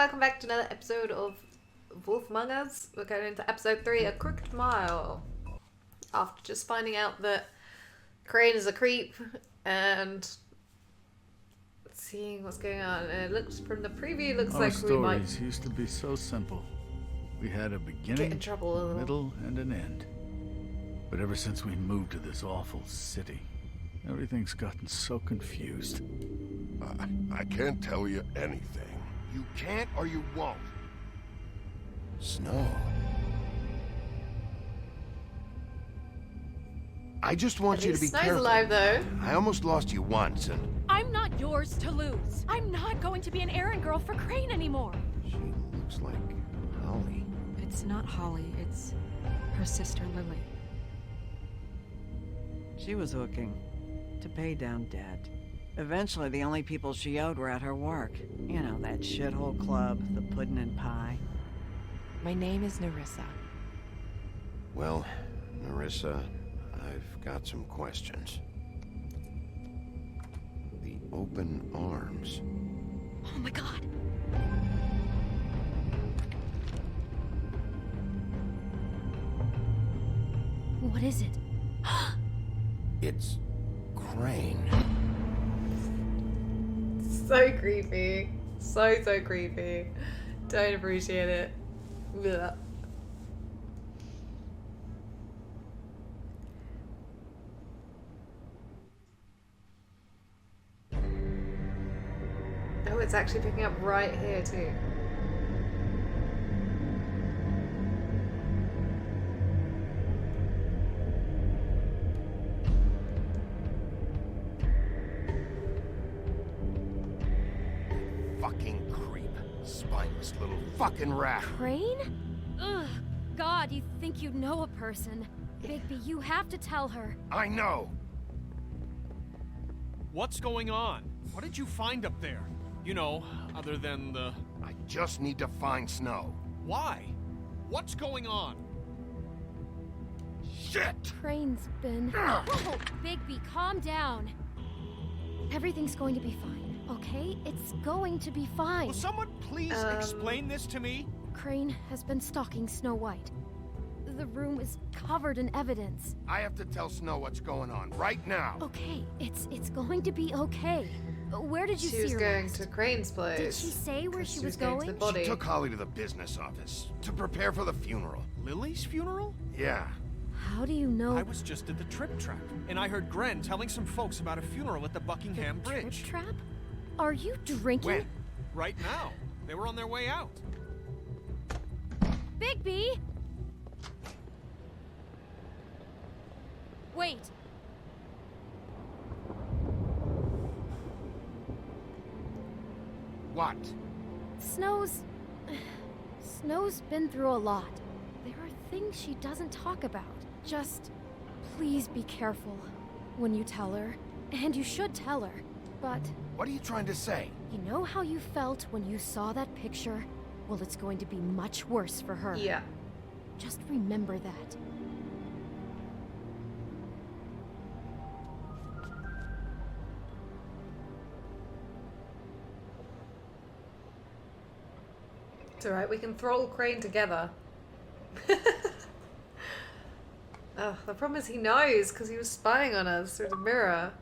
welcome back to another episode of Wolf Among Us. We're going into episode 3, A Crooked Mile. After just finding out that Crane is a creep and seeing what's going on. And it looks, from the preview, looks Our like we might stories used to be so simple. We had a get beginning, in trouble a little. middle, and an end. But ever since we moved to this awful city, everything's gotten so confused. I can't tell you anything. You can't or you won't. Snow. I just want you to be Snow's careful. alive though. I almost lost you once, and I'm not yours to lose. I'm not going to be an errand girl for Crane anymore. she looks like Holly. It's not Holly, it's her sister Lily. She was hooking to pay down debt. Eventually, the only people she owed were at her work. You know, that shithole club, the puddin' and pie. My name is Nerissa. Well, Nerissa, I've got some questions. The open arms. Oh my god. What is it? It's Crane. So creepy. So creepy. Don't appreciate it. Blech. Oh, it's actually picking up right here too. Fucking creep. Spineless little fucking rat. Crane? Ugh. God, you think you know a person. Bigby, you have to tell her. I know. What's going on? What did you find up there? You know, other than the... I just need to find Snow. Why? What's going on? Shit! Crane's been... Whoa, Bigby, calm down. Everything's going to be fine, okay? It's going to be fine. Will someone please explain this to me? Crane has been stalking Snow White. The room is covered in evidence. I have to tell Snow what's going on right now. Okay, it's going to be okay. Where did you She see was her going last? to Crane's place. Did she say where 'Cause she was going to going? the body. She took Holly to the business office to prepare for the funeral. Lily's funeral? Yeah. How do you know? I was just at the Trip Trap, and I heard Gren telling some folks about a funeral at the Buckingham The Bridge. Trip trap? Are you drinking? When? Right now. They were on their way out. Bigby! Wait. What? Snow's been through a lot. There are things she doesn't talk about. Just please be careful when you tell her. And you should tell her. But What are you trying to say? you know how you felt when you saw that picture? Well, it's going to be much worse for her. Yeah. Just remember that. It's alright, we can throw Crane together. Oh, the problem is he knows because he was spying on us through the mirror.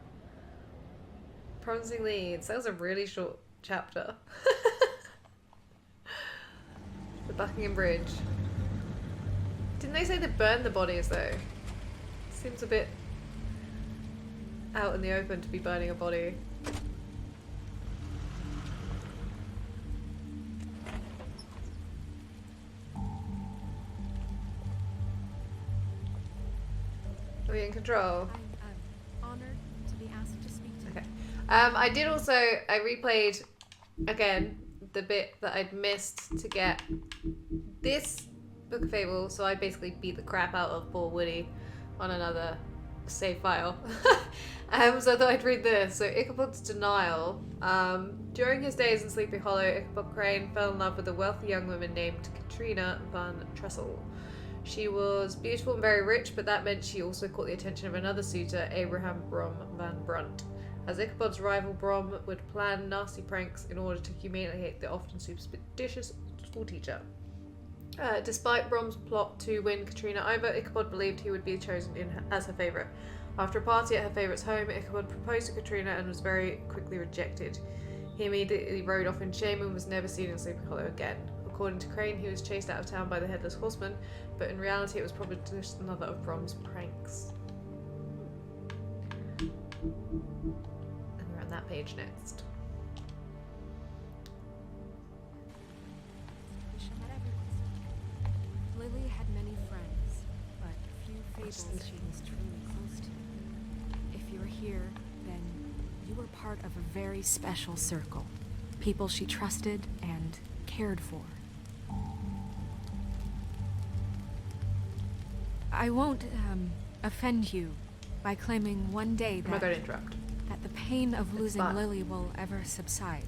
Promising leads. That was a really short chapter. The Buckingham Bridge. Didn't they say they burned the bodies though? Seems a bit out in the open to be burning a body. Are we in control? I'm honored to be asked to speak to you. Okay. I did also, I replayed again the bit that I'd missed to get this Book of Fable, so I basically beat the crap out of poor Woody on another save file. So I thought I'd read this. So Ichabod's denial. During his days in Sleepy Hollow, Ichabod Crane fell in love with a wealthy young woman named Katrina Van Tressel. She was beautiful and very rich, but that meant she also caught the attention of another suitor, Abraham Brom Van Brunt. as Ichabod's rival Brom would plan nasty pranks in order to humiliate the often superstitious schoolteacher. Despite Brom's plot to win Katrina over, Ichabod believed he would be chosen as her favourite. After a party at her favourite's home, Ichabod proposed to Katrina and was very quickly rejected. He immediately rode off in shame and was never seen in Sleepy Hollow again. According to Crane, he was chased out of town by the Headless Horseman, but in reality it was probably just another of Brom's pranks. And we're on that page next. Lily had many friends, but few fables she was truly close to. If you're here, then you were part of a very special circle. People she trusted and cared for. I won't, offend you by claiming one day Oh my god, that, interrupt. that the pain of losing fine. Lily will ever subside.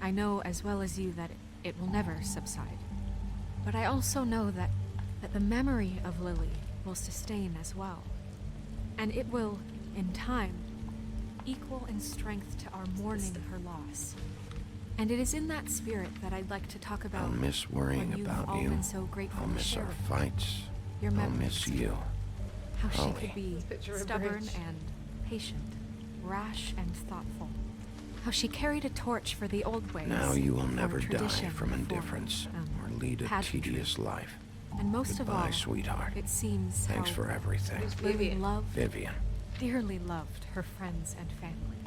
I know as well as you that it will never subside. But I also know that the memory of Lily will sustain as well. And it will, in time, equal in strength to our mourning her loss. And it is in that spirit that I'd like to talk about I'll miss worrying what you've about all you. been so grateful I'll to miss share our with me. fights. Your I'll memories. miss you. How she Holly. could be Picture of a stubborn bridge. and patient, rash and thoughtful. How she carried a torch for the old ways. Now you will for never die tradition from before, indifference or lead a pageantry. tedious life. And most of Goodbye, all, sweetheart. it seems Thanks how for everything. Who's Lily Vivian? loved, Vivian. dearly loved her friends and family.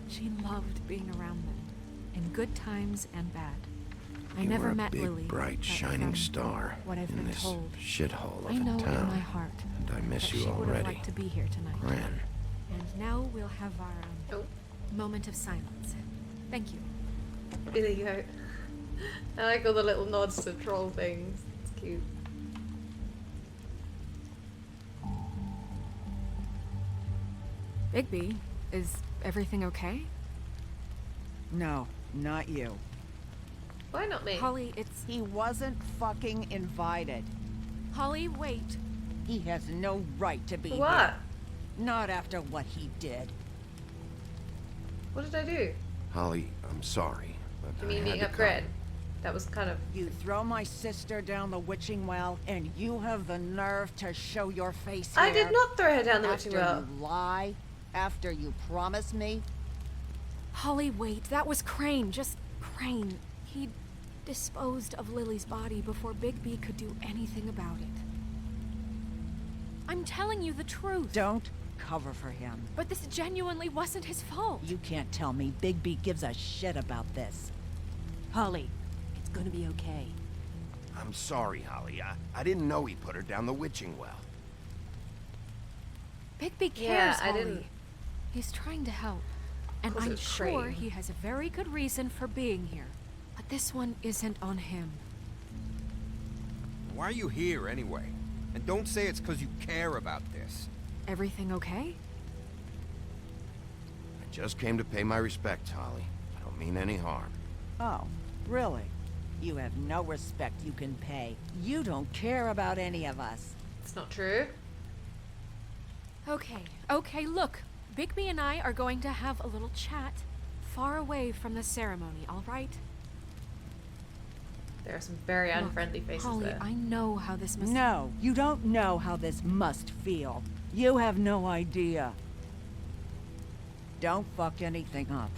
She loved being around them, in good times and bad. I You never were a met big, Lily, bright, but shining from star what I've in been this told, shithole of I know a town. in my heart And I miss that you she would have already. liked to be here tonight. Ren. And now we'll have our Oh, moment of silence. Thank you. Billy Goat. I like all the little nods to troll things. It's cute. Bigby, is everything okay? No, not you. Why not me? Holly, it's... He wasn't fucking invited. Holly, wait. He has no right to be What? here. Not after what he did. What did I do? Holly, I'm sorry, but You I mean had meeting to up come. Gred? That was kind of... You throw my sister down the witching well, and you have the nerve to show your face here. I did not throw her down the witching After well. you lie, after you promise me. Holly, wait. That was Crane. Just Crane. He disposed of Lily's body before Bigby could do anything about it. I'm telling you the truth. Don't cover for him. But this genuinely wasn't his fault. You can't tell me Bigby gives a shit about this. Holly, it's gonna be okay. I'm sorry, Holly. I didn't know he put her down the witching well. Bigby Yeah, cares, I Holly. didn't- He's trying to help. And 'Cause I'm it's sure Crane. he has a very good reason for being here. But this one isn't on him. Why are you here anyway? And don't say it's because you care about this. Everything okay? I just came to pay my respects, Holly. I don't mean any harm. Oh, really? You have no respect you can pay. You don't care about any of us. It's not true. Okay, look. Bigby and I are going to have a little chat far away from the ceremony, all right? There are some very Look, unfriendly faces Holly, there. I know how this must... No, you don't know how this must feel. You have no idea. Don't fuck anything up.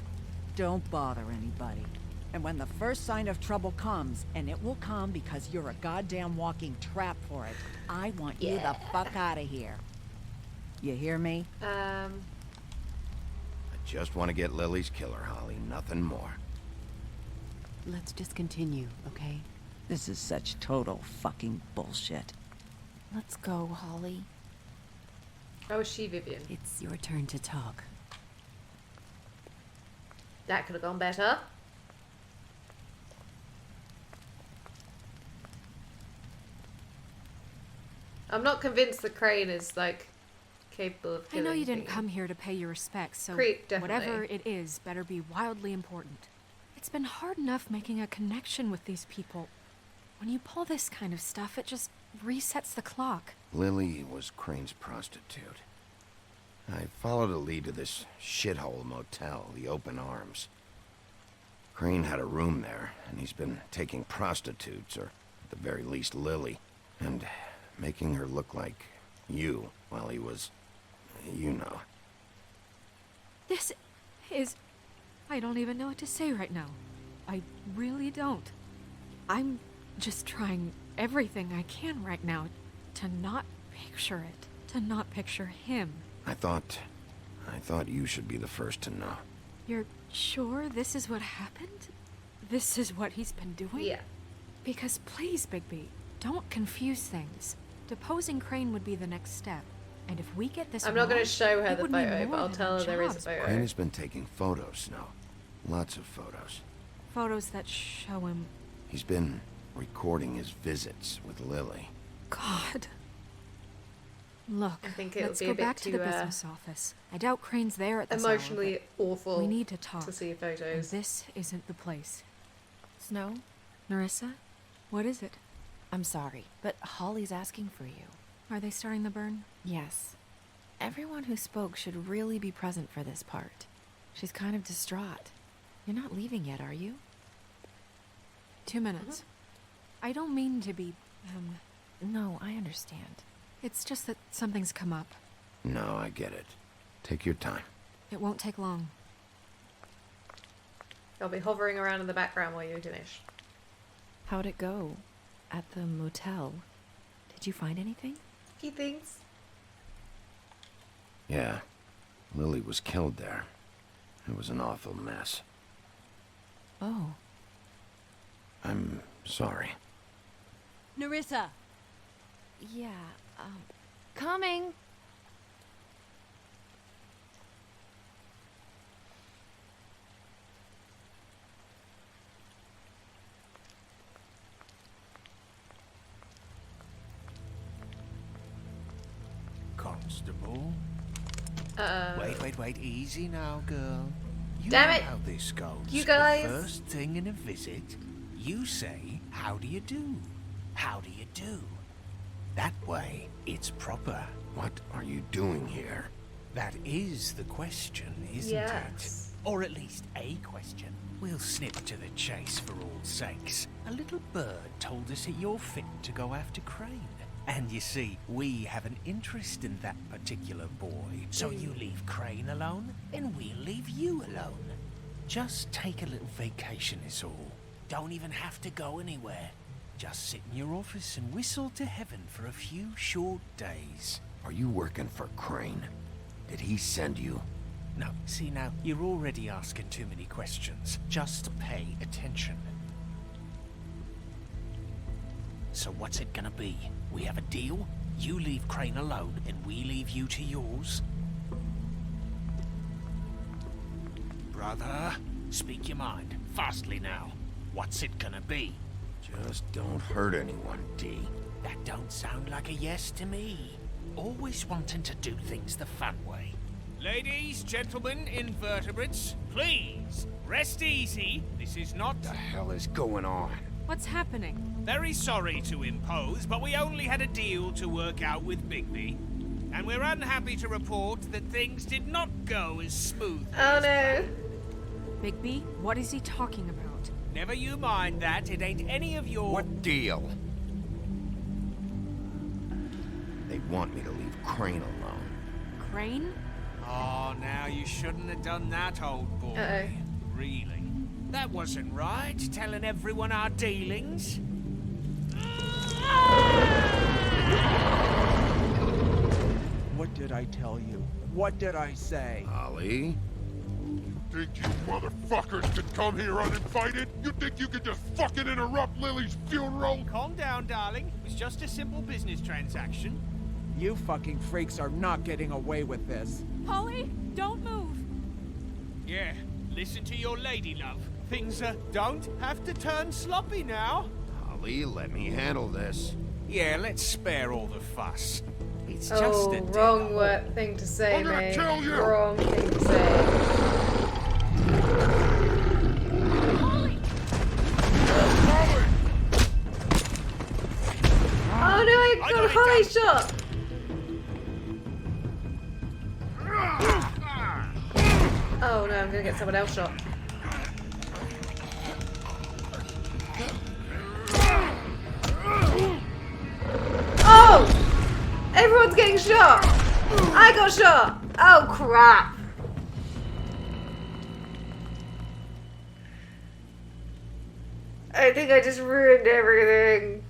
Don't bother anybody. And when the first sign of trouble comes, and it will come because you're a goddamn walking trap for it, I want you the fuck out of here. You hear me? I just want to get Lily's killer, Holly. Nothing more. Let's just continue, okay? This is such total fucking bullshit. Let's go, Holly. Oh, is she Vivian? It's your turn to talk. That could have gone better. I'm not convinced that Crane is, like, capable of I killing know you didn't people. come here to pay your respects, so Creep, definitely. whatever it is better be wildly important. It's been hard enough making a connection with these people. When you pull this kind of stuff, it just resets the clock. Lily was Crane's prostitute. I followed a lead to this shithole motel, the Open Arms. Crane had a room there, and he's been taking prostitutes, or at the very least Lily, and making her look like you while he was, you know. This is... I don't even know what to say right now. I really don't. I'm just trying everything I can right now to not picture it. To not picture him. I thought you should be the first to know. You're sure this is what happened? This is what he's been doing? Yeah. Because please, Bigby, don't confuse things. Deposing Crane would be the next step. And if we get this I'm not going to show her it the would mean photo, more but I'll than tell our her there is a jobs. photo. Crane has been taking photos, Snow. Lots of photos. Photos that show him... He's been recording his visits with Lily. God. Look, I think it would let's be go a bit back to too, the business office. I doubt Crane's there at this hour, emotionally but awful we need to talk. to see And photos. this isn't the place. Snow, Narissa, what is it? I'm sorry, but Holly's asking for you. Are they starting the burn? Yes. Everyone who spoke should really be present for this part. She's kind of distraught. You're not leaving yet, are you? 2 minutes. I don't mean to be, No, I understand. It's just that something's come up. No, I get it. Take your time. It won't take long. I'll be hovering around in the background while you finish. How'd it go? At the motel? Did you find anything? Few things. Yeah. Lily was killed there. It was an awful mess. Oh. I'm sorry. Narissa! Yeah, coming! Constable? Wait, easy now, girl. You Damn know it. how this goes. You guys. The first thing in a visit, you say, how do you do? How do you do? That way, it's proper. What are you doing here? That is the question, isn't Yes. it? Or at least a question. We'll snip to the chase for all sakes. A little bird told us that you're fit to go after Crane. And you see, we have an interest in that particular boy. So you leave Crane alone, and we'll leave you alone. Just take a little vacation is all. Don't even have to go anywhere. Just sit in your office and whistle to heaven for a few short days. Are you working for Crane? Did he send you? No, see now, you're already asking too many questions. Just pay attention. So what's it gonna be? We have a deal? You leave Crane alone, and we leave you to yours? Brother, speak your mind. Fastly now. What's it gonna be? Just don't hurt anyone, D. That don't sound like a yes to me. Always wanting to do things the fun way. Ladies, gentlemen, invertebrates, please, rest easy. This is not... What the hell is going on? What's happening? Very sorry to impose, but we only had a deal to work out with Bigby. And we're unhappy to report that things did not go as smoothly Oh as no. planned. Bigby, what is he talking about? Never you mind that, it ain't any of your... What deal? They want me to leave Crane alone. Crane? Oh, now you shouldn't have done that, old boy. Uh-oh. Really? That wasn't right, telling everyone our dealings. What did I tell you? What did I say? Holly? Think you motherfuckers could come here uninvited? You think you could just fucking interrupt Lily's funeral? Calm down, darling. It was just a simple business transaction. You fucking freaks are not getting away with this. Holly, don't move! Yeah, listen to your lady love. Things don't have to turn sloppy now. Holly, let me handle this. Yeah, let's spare all the fuss. It's just Oh, a wrong thing to say, I'm gonna mate. kill you. Wrong thing to say. Holly! Oh no, I got got it Holly down. shot! gonna get someone else shot. Oh! Everyone's getting shot! I got shot! Oh crap! I think I just ruined everything.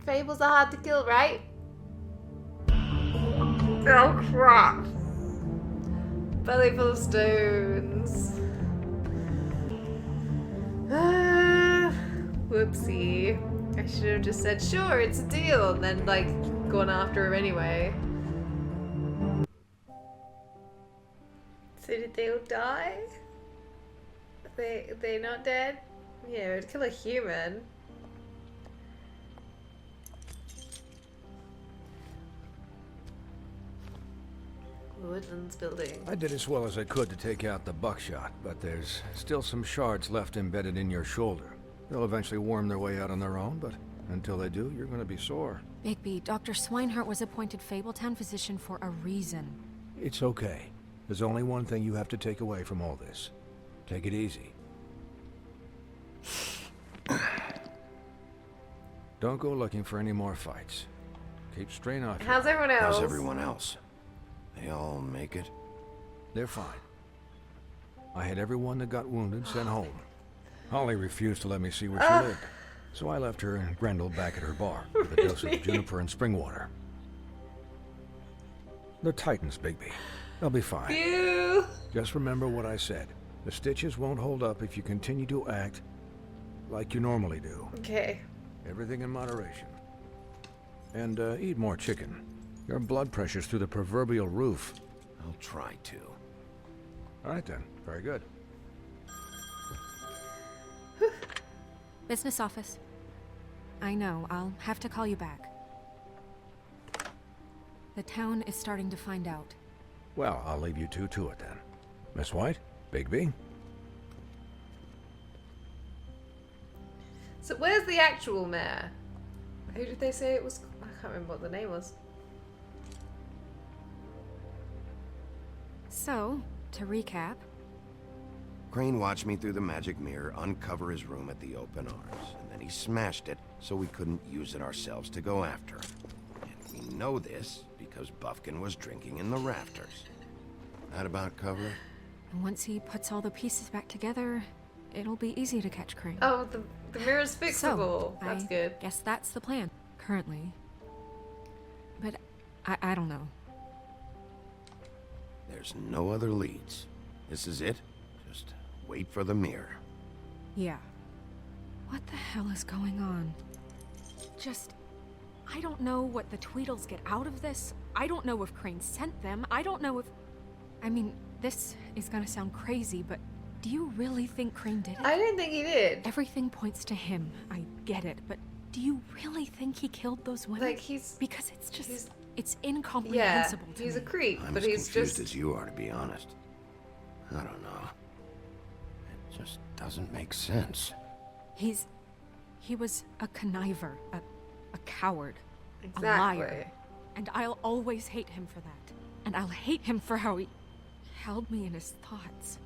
Fables are hard to kill, right? Oh crap. Belly full of stones. Whoopsie. I should have just said, sure, it's a deal, and then, like, gone after him anyway. So did they all die? They not dead? Yeah, it would kill a human. Woodlands building. I did as well as I could to take out the buckshot, but there's still some shards left embedded in your shoulder. They'll eventually worm their way out on their own, but until they do, you're gonna be sore. Bigby, Dr. Swinehart was appointed Fabletown physician for a reason. It's okay. There's only one thing you have to take away from all this. Take it easy. Don't go looking for any more fights. Keep strain off. How's everyone else? How's everyone else? They all make it? They're fine. I had everyone that got wounded sent home. Holly refused to let me see where she lived, so I left her and Grendel back at her bar with a dose of juniper and spring water. They're Titans, Bigby. They'll be fine. Phew. Just remember what I said. The stitches won't hold up if you continue to act like you normally do. Okay. Everything in moderation. And eat more chicken. Your blood pressure's through the proverbial roof. I'll try to. All right then. Very good. Business office. I know, I'll have to call you back. The town is starting to find out. Well, I'll leave you two to it then. Miss White, Bigby. So where's the actual mayor? Who did they say it was? I can't remember what the name was. So, to recap, Crane watched me through the magic mirror uncover his room at the open arms, and then he smashed it so we couldn't use it ourselves to go after him. And we know this because Buffkin was drinking in the rafters. That about cover it? and once he puts all the pieces back together, it'll be easy to catch Crane. Oh, the mirror's fixable. So, That's I good. guess that's the plan, currently. But I don't know. There's no other leads. This is it. Just wait for the mirror. Yeah. What the hell is going on? I don't know what the Tweedles get out of this. I don't know if Crane sent them. I don't know if... I mean, this is gonna sound crazy, but do you really think Crane did it? I didn't think he did. Everything points to him. I get it, but do you really think he killed those women? Like, he's... Because it's just... he's- it's Yeah, incomprehensible to he's me. a creep, I'm but as he's confused just... as you are, to be honest. I don't know. It just doesn't make sense. He was a conniver, a coward, Exactly. a liar. And I'll always hate him for that. And I'll hate him for how he held me in his thoughts.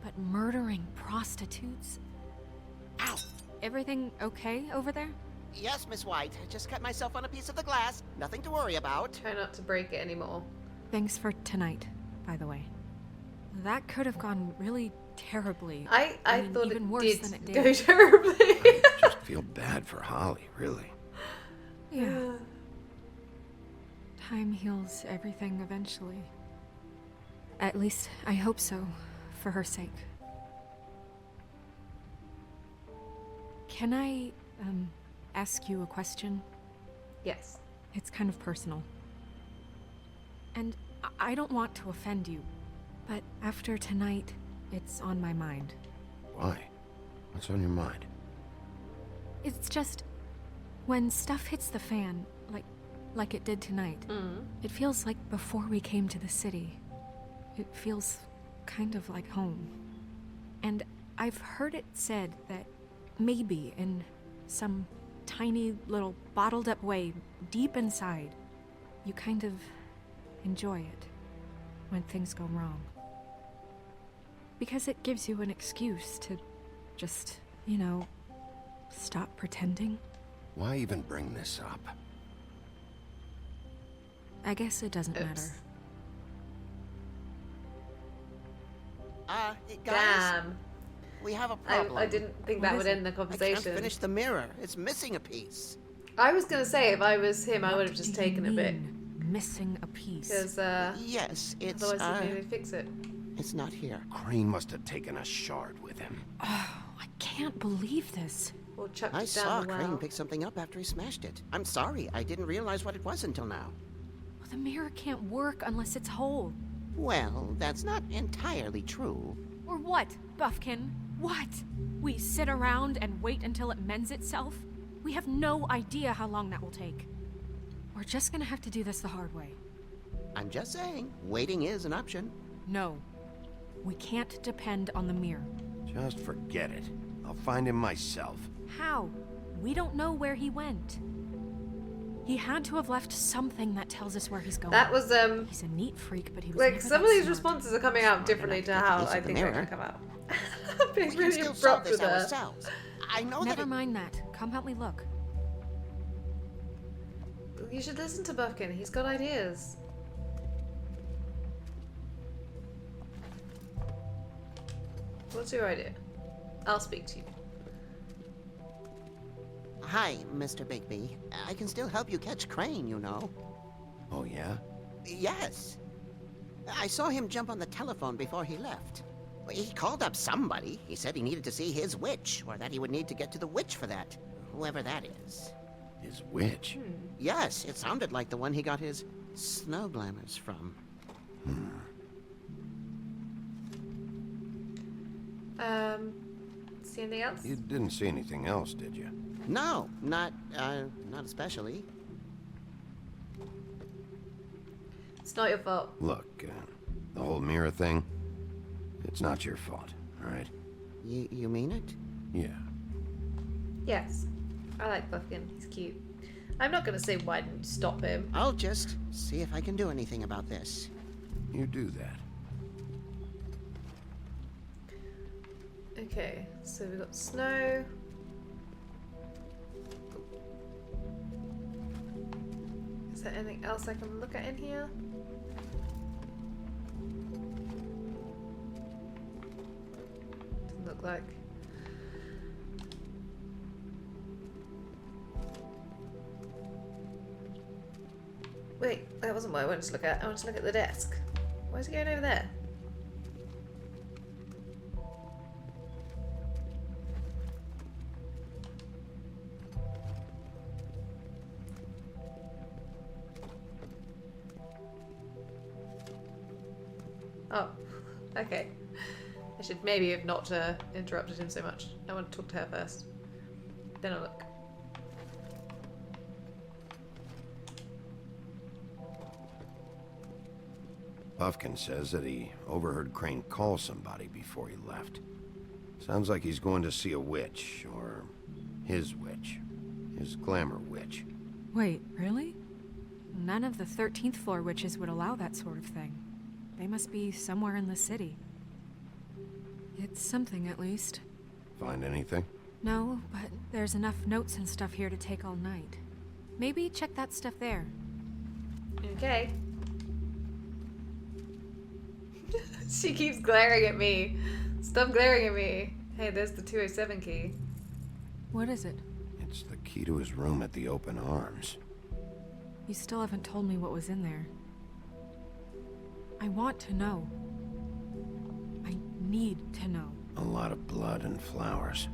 But murdering prostitutes? Ow! Everything okay over there? Yes, Miss White. I just cut myself on a piece of the glass. Nothing to worry about. Try not to break it anymore. Thanks for tonight, by the way. That could have gone really terribly. I mean, thought even it worse did than it go did. terribly. Just feel bad for Holly, really. Yeah. Time heals everything eventually. At least, I hope so, for her sake. Can I, ask you a question? Yes. It's kind of personal. And I don't want to offend you, but after tonight, it's on my mind. Why? What's on your mind? It's just, when stuff hits the fan, like it did tonight, it feels like before we came to the city. It feels kind of like home. And I've heard it said that maybe in some tiny little bottled up way deep inside, you kind of enjoy it when things go wrong. Because it gives you an excuse to just, stop pretending. Why even bring this up? I guess it doesn't matter. Guys, Damn. we have a problem. I didn't think that would end the I conversation. can't finish the mirror. It's missing a piece. I was gonna say, if I was him, I What would have just do you taken a bit. mean, missing a piece? Because, Yes, it's, otherwise he'd maybe fix it. it's not here. Crane must have taken a shard with him. Oh, I can't believe this. Or chucked I it down saw the well. Crane pick something up after he smashed it. I'm sorry, I didn't realize what it was until now. The mirror can't work unless it's whole. Well, that's not entirely true. Or what, Buffkin? What? We sit around and wait until it mends itself? We have no idea how long that will take. We're just gonna have to do this the hard way. I'm just saying, waiting is an option. No. We can't depend on the mirror. Just forget it. I'll find him myself. How? We don't know where he went. He had to have left something that tells us where he's going. That was, He's a neat freak, but he was like, never some that of these smart. responses are coming out differently to how I think they're gonna come out. Being really abrupt with her. ourselves. I know Never that mind that. Come help me look. You should listen to Buffkin. He's got ideas. What's your idea? I'll speak to you. Hi, Mr. Bigby. I can still help you catch Crane, you know. Oh, yeah? Yes. I saw him jump on the telephone before he left. He called up somebody. He said he needed to see his witch, or that he would need to get to the witch for that. Whoever that is. His witch? Yes, it sounded like the one he got his snow glamours from. See anything else? You didn't see anything else, did you? No, not especially. It's not your fault. Look, the whole mirror thing, it's not your fault, all right? You mean it? Yeah. Yes. I like Buffkin. He's cute. I'm not gonna say why didn't you stop him. I'll just see if I can do anything about this. You do that. Okay, so we've got snow. Is there anything else I can look at in here? Doesn't look like. Wait, that wasn't what I wanted to look at. I wanted to look at the desk. Why is it going over there? Oh, okay. I should maybe have not interrupted him so much. I want to talk to her first. Then I'll look. Buffkin says that he overheard Crane call somebody before he left. Sounds like he's going to see a witch, or his witch. His glamour witch. Wait, really? None of the 13th floor witches would allow that sort of thing. They must be somewhere in the city. It's something, at least. Find anything? No, but there's enough notes and stuff here to take all night. Maybe check that stuff there. Okay. She keeps glaring at me. Stop glaring at me. Hey, there's the 207 key. What is it? It's the key to his room at the Open Arms. You still haven't told me what was in there. I want to know. I need to know. A lot of blood and flowers.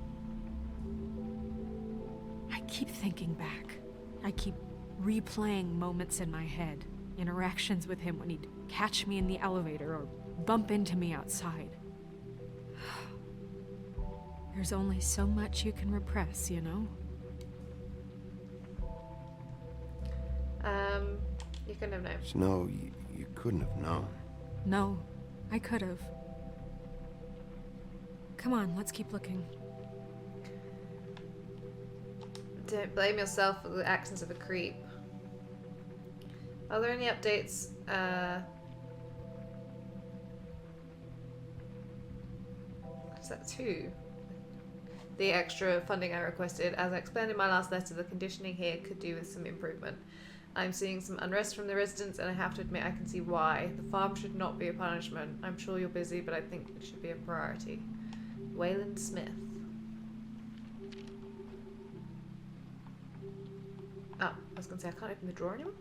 I keep thinking back. I keep replaying moments in my head. Interactions with him when he'd catch me in the elevator or bump into me outside. There's only so much you can repress, you know? You couldn't have known. Snow, you couldn't have known. No, I could have. Come on, let's keep looking. Don't blame yourself for the actions of a creep. Are there any updates? Is that 2? The extra funding I requested. As I explained in my last letter, the conditioning here could do with some improvement. I'm seeing some unrest from the residents, and I have to admit I can see why. The farm should not be a punishment. I'm sure you're busy, but I think it should be a priority. Wayland Smith. Oh, I was going to say I can't open the drawer anymore.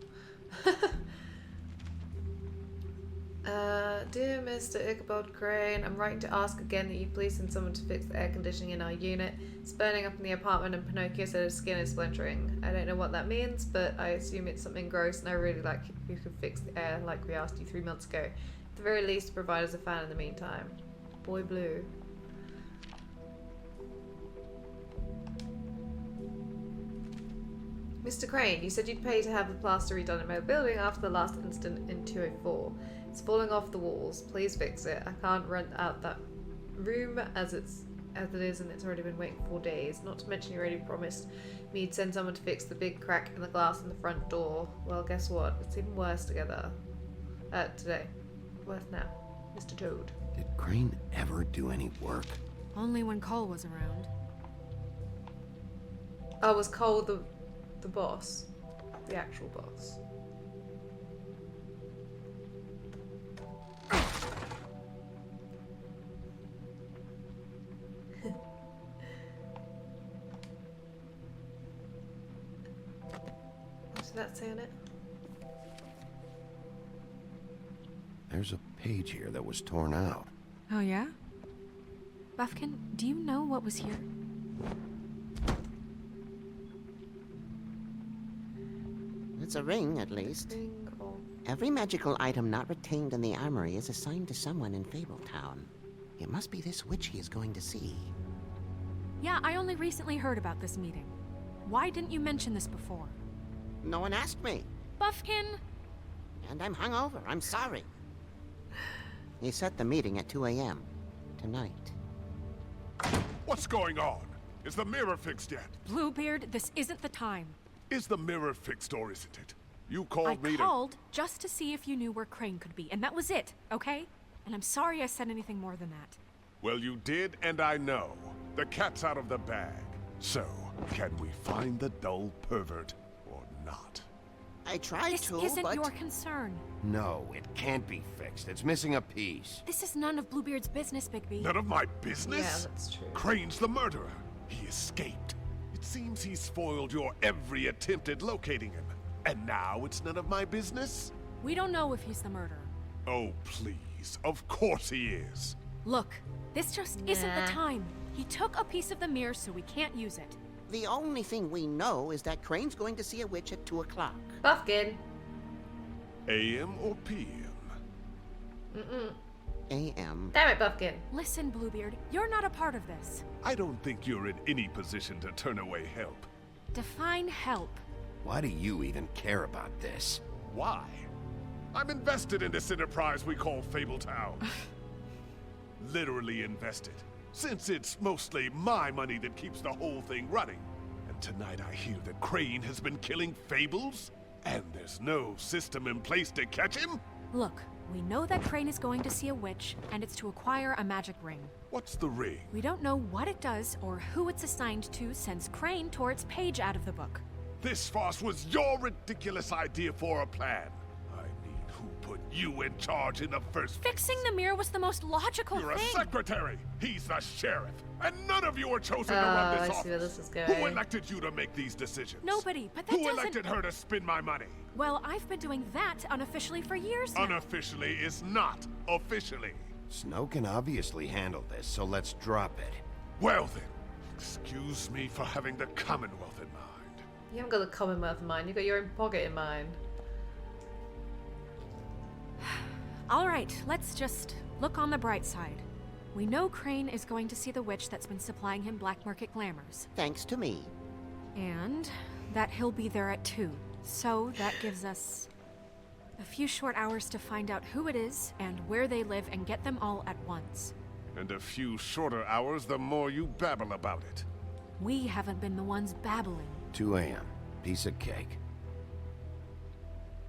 Dear Mr. Ichabod Crane, I'm writing to ask again that you please send someone to fix the air conditioning in our unit. It's burning up in the apartment and Pinocchio said his skin is splintering. I don't know what that means, but I assume it's something gross and I really like if you could fix the air like we asked you 3 months ago. At the very least, provide us a fan in the meantime. Boy Blue. Mr. Crane, you said you'd pay to have the plaster redone in my building after the last incident in 204. It's falling off the walls. Please fix it. I can't rent out that room as it is, and it's already been waiting 4 days. Not to mention you already promised me you'd send someone to fix the big crack in the glass in the front door. Well, guess what? It's even worse today. Worse now. Mr. Toad. Did Crane ever do any work? Only when Cole was around. Oh, was Cole the boss? The actual boss? What's that say on it? There's a page here that was torn out. Oh, yeah? Buffkin, do you know what was here? It's a ring, at least. Every magical item not retained in the armory is assigned to someone in Fabletown. It must be this witch he is going to see. Yeah, I only recently heard about this meeting. Why didn't you mention this before? No one asked me. Buffkin! And I'm hungover. I'm sorry. He set the meeting at 2 a.m. tonight. What's going on? Is the mirror fixed yet? Bluebeard, this isn't the time. Is the mirror fixed or isn't it? You called me I called just to see if you knew where Crane could be, and that was it, okay? And I'm sorry I said anything more than that. Well, you did, and I know. The cat's out of the bag. So, can we find the dull pervert or not? I tried This to, isn't but... your concern. No, it can't be fixed. It's missing a piece. This is none of Bluebeard's business, Bigby. None of my business? Yeah, that's true. Crane's the murderer. He escaped. It seems he spoiled your every attempt at locating him. And now it's none of my business? We don't know if he's the murderer. Oh, please. Of course he is. Look, this just isn't the time. He took a piece of the mirror, so we can't use it. The only thing we know is that Crane's going to see a witch at 2 o'clock. Buffkin. AM or PM? A.M. Damn it, Buffkin. Listen, Bluebeard, you're not a part of this. I don't think you're in any position to turn away help. Define help. Why do you even care about this? Why? I'm invested in this enterprise we call Fabletown. Literally invested. Since it's mostly my money that keeps the whole thing running. And tonight I hear that Crane has been killing fables? And there's no system in place to catch him? Look, we know that Crane is going to see a witch, and it's to acquire a magic ring. What's the ring? We don't know what it does or who it's assigned to since Crane tore its page out of the book. This farce was your ridiculous idea for a plan. I mean, who put you in charge in the first place? Fixing the mirror was the most logical You're thing. a secretary. He's the sheriff. And none of you are chosen to run this I see where office. this is going. Who elected you to make these decisions? Nobody, but that Who doesn't... elected her to spend my money? Well, I've been doing that unofficially for years now. Unofficially is not officially. Snow can obviously handle this, so let's drop it. Well then, excuse me for having the Commonwealth in mind. You haven't got the Commonwealth in mind, you've got your own pocket in mind. All right, let's just look on the bright side. We know Crane is going to see the witch that's been supplying him black market glamours. Thanks to me. And that he'll be there at 2. So that gives us a few short hours to find out who it is and where they live and get them all at once. And a few shorter hours the more you babble about it. We haven't been the ones babbling. 2 a.m. Piece of cake.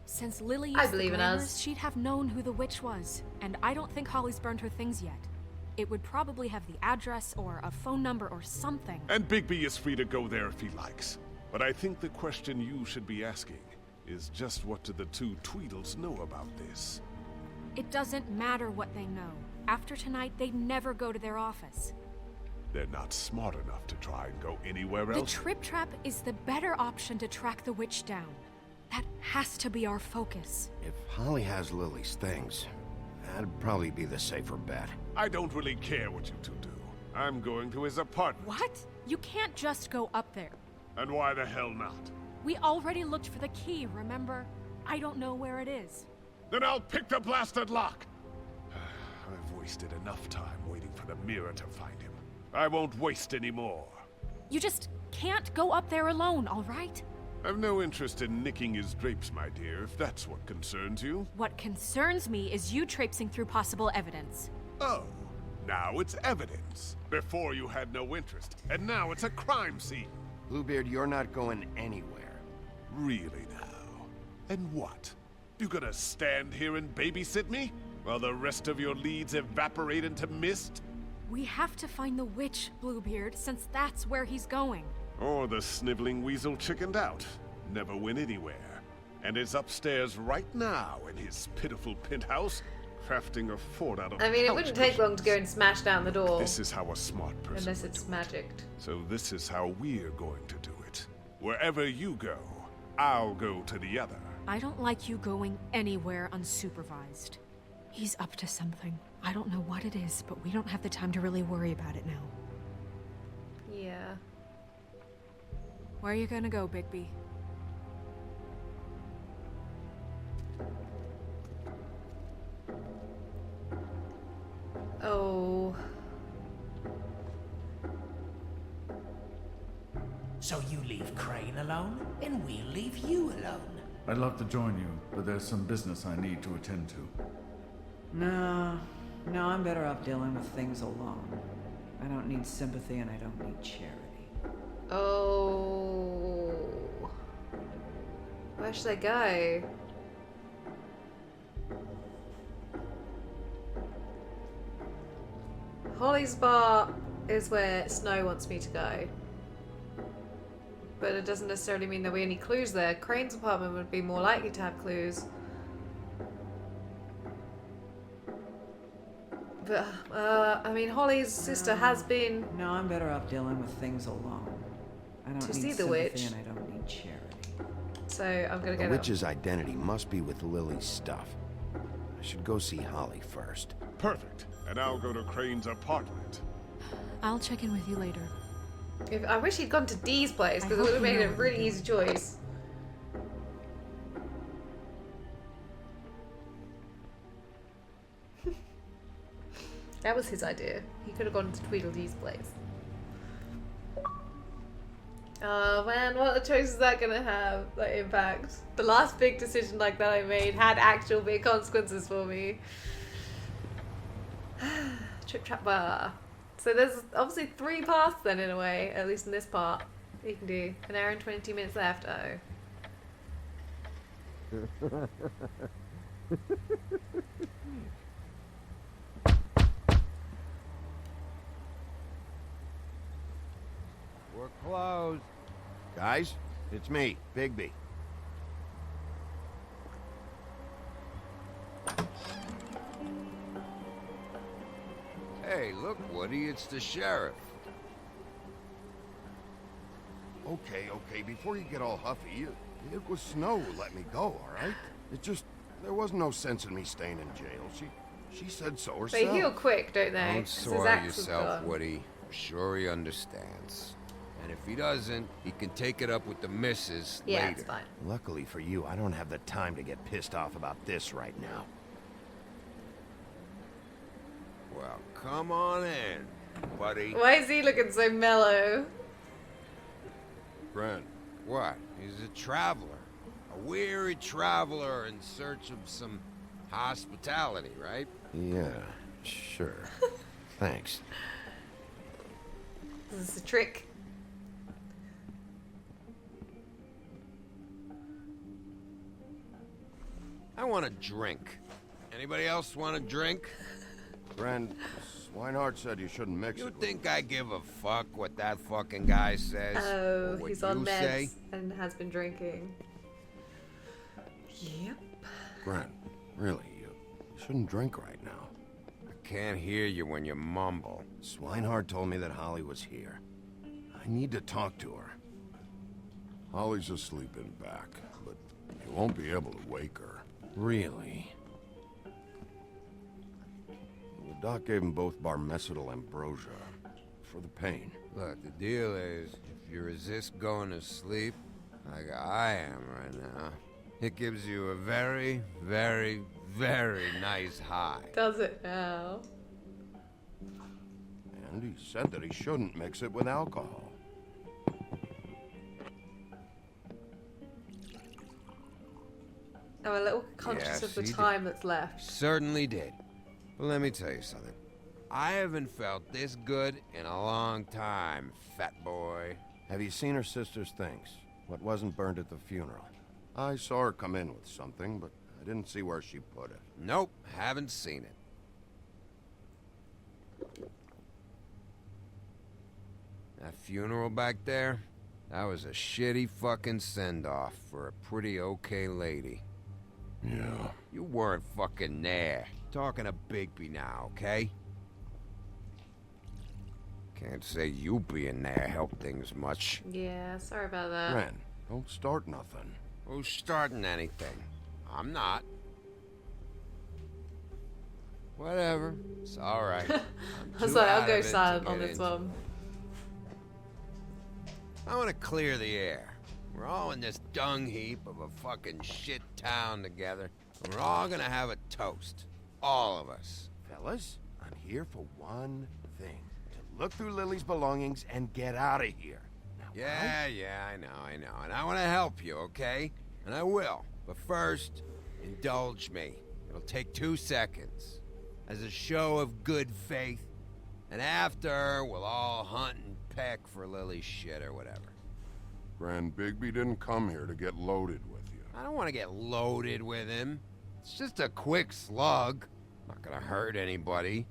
Since Lily I used the believe in glamours, us. she'd have known who the witch was. And I don't think Holly's burned her things yet. It would probably have the address or a phone number or something. And Bigby is free to go there if he likes. But I think the question you should be asking is just what do the two Tweedles know about this? It doesn't matter what they know. After tonight, they'd never go to their office. They're not smart enough to try and go anywhere The else. Trip Trap is the better option to track the witch down. That has to be our focus. If Holly has Lily's things, that'd probably be the safer bet. I don't really care what you two do. I'm going to his apartment. What? You can't just go up there. And why the hell not? We already looked for the key, remember? I don't know where it is. Then I'll pick the blasted lock! I've wasted enough time waiting for the mirror to find him. I won't waste any more. You just can't go up there alone, all right? I've no interest in nicking his drapes, my dear, if that's what concerns you. What concerns me is you traipsing through possible evidence. Oh, now it's evidence. Before you had no interest, and now it's a crime scene. Bluebeard, you're not going anywhere. Really now? And what? You gonna stand here and babysit me? While the rest of your leads evaporate into mist? We have to find the witch, Bluebeard, since that's where he's going. Or the sniveling weasel chickened out. Never went anywhere. And is upstairs right now in his pitiful penthouse, crafting a fort out of I mean, it couch wouldn't take long to go cushions. and smash down the door. This is how a smart person Unless would it's do it. magicked. So this is how we're going to do it. Wherever you go, I'll go to the other. I don't like you going anywhere unsupervised. He's up to something. I don't know what it is, but we don't have the time to really worry about it now. Yeah. Where are you gonna go, Bigby? Oh. So you leave Crane alone, and we'll leave you alone. I'd love to join you, but there's some business I need to attend to. No, I'm better off dealing with things alone. I don't need sympathy and I don't need charity. Oh. Where should I go? Holly's bar is where Snow wants me to go. But it doesn't necessarily mean there'll be any clues there. Crane's apartment would be more likely to have clues. But, I mean, Holly's sister has been... No, I'm better off dealing with things alone. I don't To need see the sympathy witch. and I don't need charity. So, I'm gonna The go... witch's identity must be with Lily's stuff. I should go see Holly first. Perfect. And I'll go to Crane's apartment. I'll check in with you later. I wish he'd gone to Dee's place, because it hope would have you made know a what really you're easy choice. That was his idea. He could have gone to Tweedledee's place. Oh man, what choice is that gonna have, like, impact? The last big decision like that I made had actual big consequences for me. Trip Trap Bar. So there's obviously 3 paths then, in a way, at least in this part. You can do 1 hour and 22 minutes left. Oh. We're closed. Guys, it's me, Bigby. Hey, look, Woody, it's the sheriff. Okay, before you get all huffy, it was Snow who let me go, all right? It just, there was no sense in me staying in jail. She said so herself. They heal quick, don't they? Don't 'Cause his soil axe was yourself, gone. Woody. I'm sure he understands. And if he doesn't, he can take it up with the missus Yeah, later. it's fine. Luckily for you, I don't have the time to get pissed off about this right now. Well, come on in, buddy. Why is he looking so mellow? Friend, what? He's a traveler. A weary traveler in search of some hospitality, right? Yeah, sure. Thanks. This is a trick. I want a drink. Anybody else want a drink? Gren, Swinehart said you shouldn't mix You it. think I give a fuck what that fucking guy says? Oh, Or what he's on you meds say? and has been drinking. Yep. Gren, really, you shouldn't drink right now. I can't hear you when you mumble. Swinehart told me that Holly was here. I need to talk to her. Holly's asleep in back, but you won't be able to wake her. Really? The doc gave them both Barmecidal ambrosia for the pain. Look, the deal is, if you resist going to sleep, like I am right now, it gives you a very, very, very nice high. Does it now? And he said that he shouldn't mix it with alcohol. I'm a little conscious Yes, of the he did. time that's left. Certainly did. But let me tell you something. I haven't felt this good in a long time, fat boy. Have you seen her sister's things? What wasn't burned at the funeral? I saw her come in with something, but I didn't see where she put it. Nope, haven't seen it. That funeral back there, that was a shitty fucking send-off for a pretty okay lady. Yeah. You weren't fucking there. Talking to Bigby now, okay? Can't say you being there helped things much. Yeah, sorry about that. Gren, don't start nothing. Who's starting anything? I'm not. Whatever. It's alright. I was like, I'll go silent on this one. I want to clear the air. We're all in this dung heap of a fucking shit town together. And we're all gonna have a toast. All of us. Fellas, I'm here for one thing. To look through Lily's belongings and get out of here. Now, Yeah, I know. And I want to help you, okay? And I will. But first, indulge me. It'll take 2 seconds. As a show of good faith. And after, we'll all hunt and peck for Lily's shit or whatever. Grand Bigby didn't come here to get loaded with you. I don't want to get loaded with him. It's just a quick slug. Not gonna hurt anybody.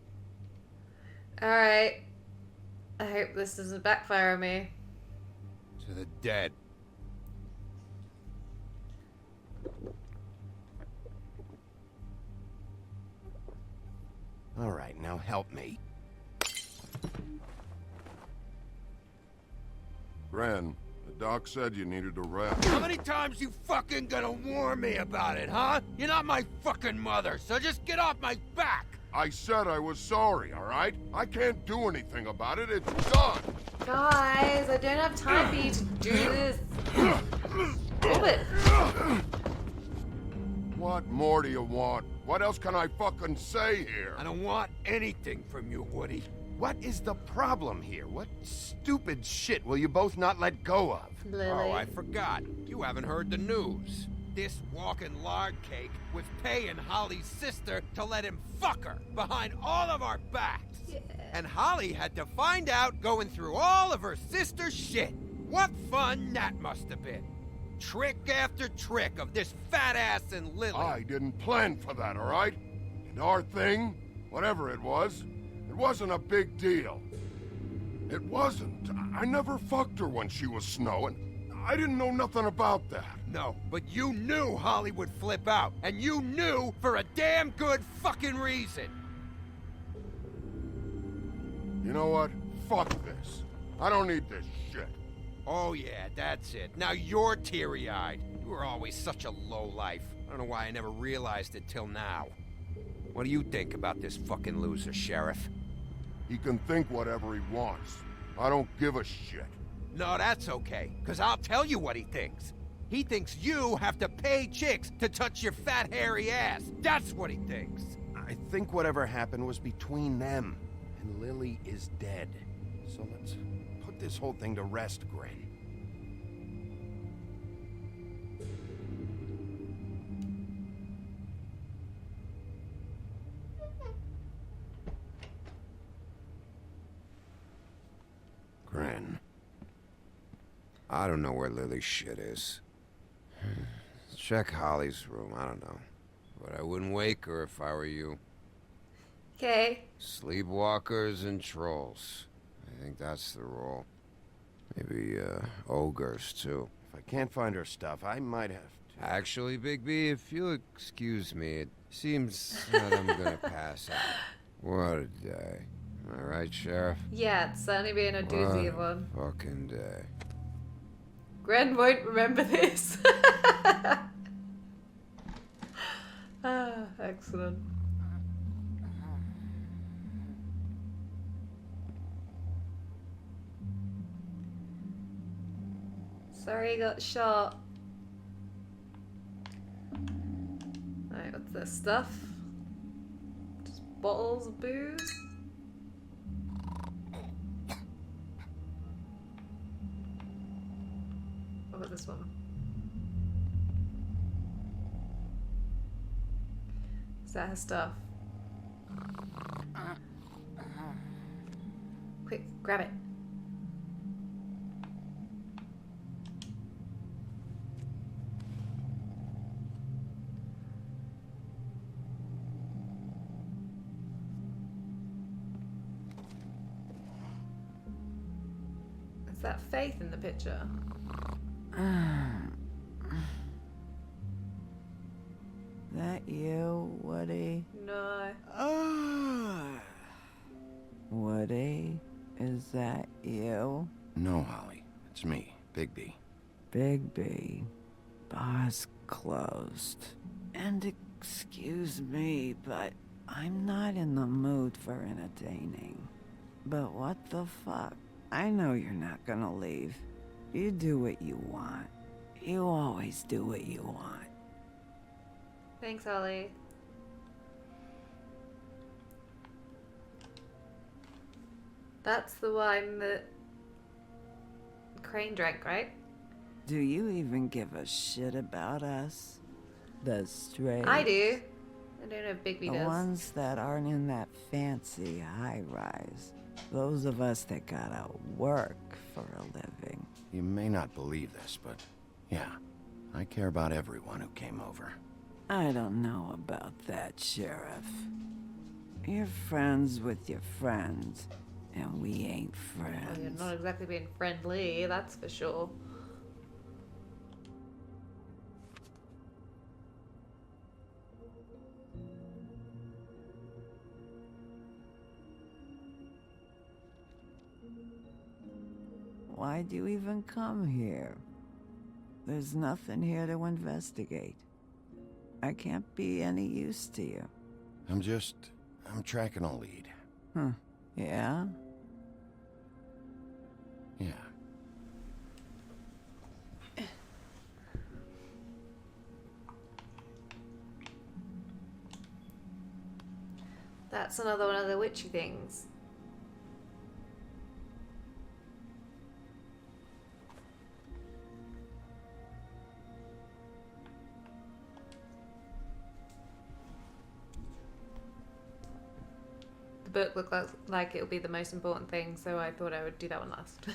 Alright. I hope this doesn't backfire on me. To the dead. All right, now help me. Gren, the doc said you needed a rest. How many times you fucking gonna warn me about it, huh? You're not my fucking mother, so just get off my back! I said I was sorry, all right? I can't do anything about it. It's done. Guys, I don't have time for you to do this. Stop it. What more do you want? What else can I fucking say here? I don't want anything from you, Woody. What is the problem here? What stupid shit will you both not let go of? Lily. Oh, I forgot. You haven't heard the news. This walking lard cake was paying Holly's sister to let him fuck her behind all of our backs. Yeah. And Holly had to find out going through all of her sister's shit. What fun that must have been. Trick after trick of this fat ass and Lily. I didn't plan for that, all right? And our thing, whatever it wasn't a big deal. It wasn't. I never fucked her when she was snowing. I didn't know nothing about that. No, but you knew Holly would flip out. And you knew for a damn good fucking reason. You know what? Fuck this. I don't need this shit. Oh yeah, that's it. Now you're teary-eyed. You were always such a lowlife. I don't know why I never realized it till now. What do you think about this fucking loser, Sheriff? He can think whatever he wants. I don't give a shit. No, that's okay, because I'll tell you what he thinks. He thinks you have to pay chicks to touch your fat, hairy ass. That's what he thinks. I think whatever happened was between them. And Lily is dead. So let's put this whole thing to rest, Gren. Gren. I don't know where Lily's shit is. Check Holly's room, I don't know. but I wouldn't wake her if I were you. Okay. Sleepwalkers and trolls. I think that's the rule. Maybe, ogres, too. If I can't find her stuff, I might have to... Actually, Bigby, if you'll excuse me, it seems that I'm gonna pass out. What a day. Am I right, Sheriff? Yeah, it's certainly been a doozy of one. Fucking day. Gren won't remember this. Ah, excellent. Sorry, he got shot. Alright, what's this stuff? Just bottles of booze? What about this one? Is that her stuff? Quick, grab it. Is that Faith in the picture? That you, Woody? No. Woody, is that you? No, Holly. It's me, Bigby. Bigby. Bar's closed. And excuse me, but I'm not in the mood for entertaining. But what the fuck? I know you're not gonna leave. You do what you want. You always do what you want. Thanks, Holly. That's the wine that Crane drank, right? Do you even give a shit about us? The strays? I do. I don't know if Bigby The does. ones that aren't in that fancy high-rise. Those of us that gotta work for a living. You may not believe this, but yeah, I care about everyone who came over. I don't know about that, Sheriff. You're friends with your friends, and we ain't friends. Well, you're not exactly being friendly, that's for sure. Why'd you even come here? There's nothing here to investigate. I can't be any use to you. I'm tracking a lead. Huh. Yeah? Yeah. That's another one of the witchy things. The book looked like it would be the most important thing, so I thought I would do that one last.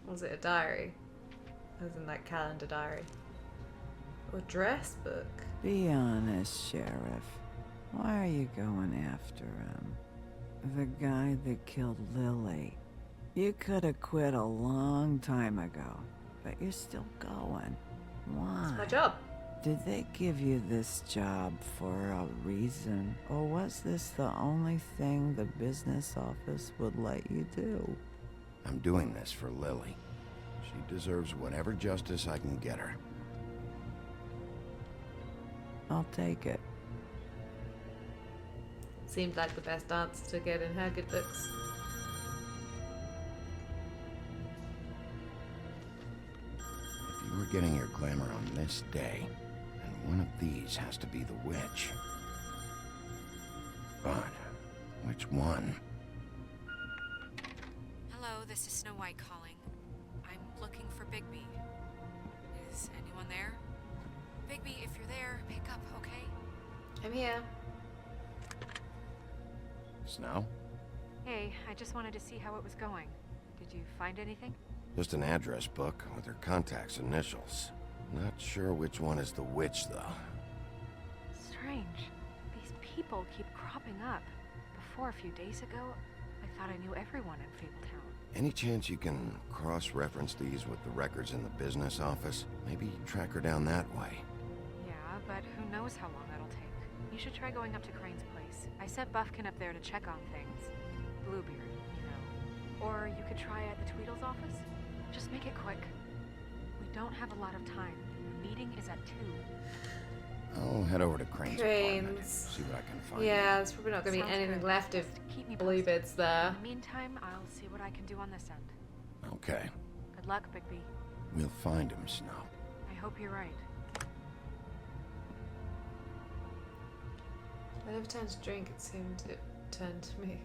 Was it a diary? As in like calendar diary? Or dress book? Be honest, Sheriff. Why are you going after him? The guy that killed Lily. You could have quit a long time ago, but you're still going. Why? It's my job. Did they give you this job for a reason? Or was this the only thing the business office would let you do? I'm doing this for Lily. She deserves whatever justice I can get her. I'll take it. Seemed like the best answer to get in her good books. If you were getting your glamour on this day, then one of these has to be the witch. But which one? Hello, this is Snow White calling. I'm looking for Bigby. Is anyone there? Bigby, if you're there, pick up, okay? I'm here. Snow? Hey, I just wanted to see how it was going. Did you find anything? Just an address book with her contact's initials. Not sure which one is the witch, though. Strange. These people keep cropping up. Before, a few days ago, I thought I knew everyone in Fabletown. Any chance you can cross-reference these with the records in the business office? Maybe track her down that way. Yeah, but who knows how long that'll take. You should try going up to Crane's place. I sent Buffkin up there to check on things. Bluebeard, you know. Or you could try at the Tweedle's office. Just make it quick. We don't have a lot of time. The meeting is at 2. I'll head over to Crane's apartment, see what I can find. Yeah, there's probably not going to be Sounds anything good. left if Just keep me Bluebeard's there. In the meantime, I'll see what I can do on this end. Okay. Good luck, Bigby. We'll find him, Snow. I hope you're right. Whenever it turned to drink, it seemed to turn to me.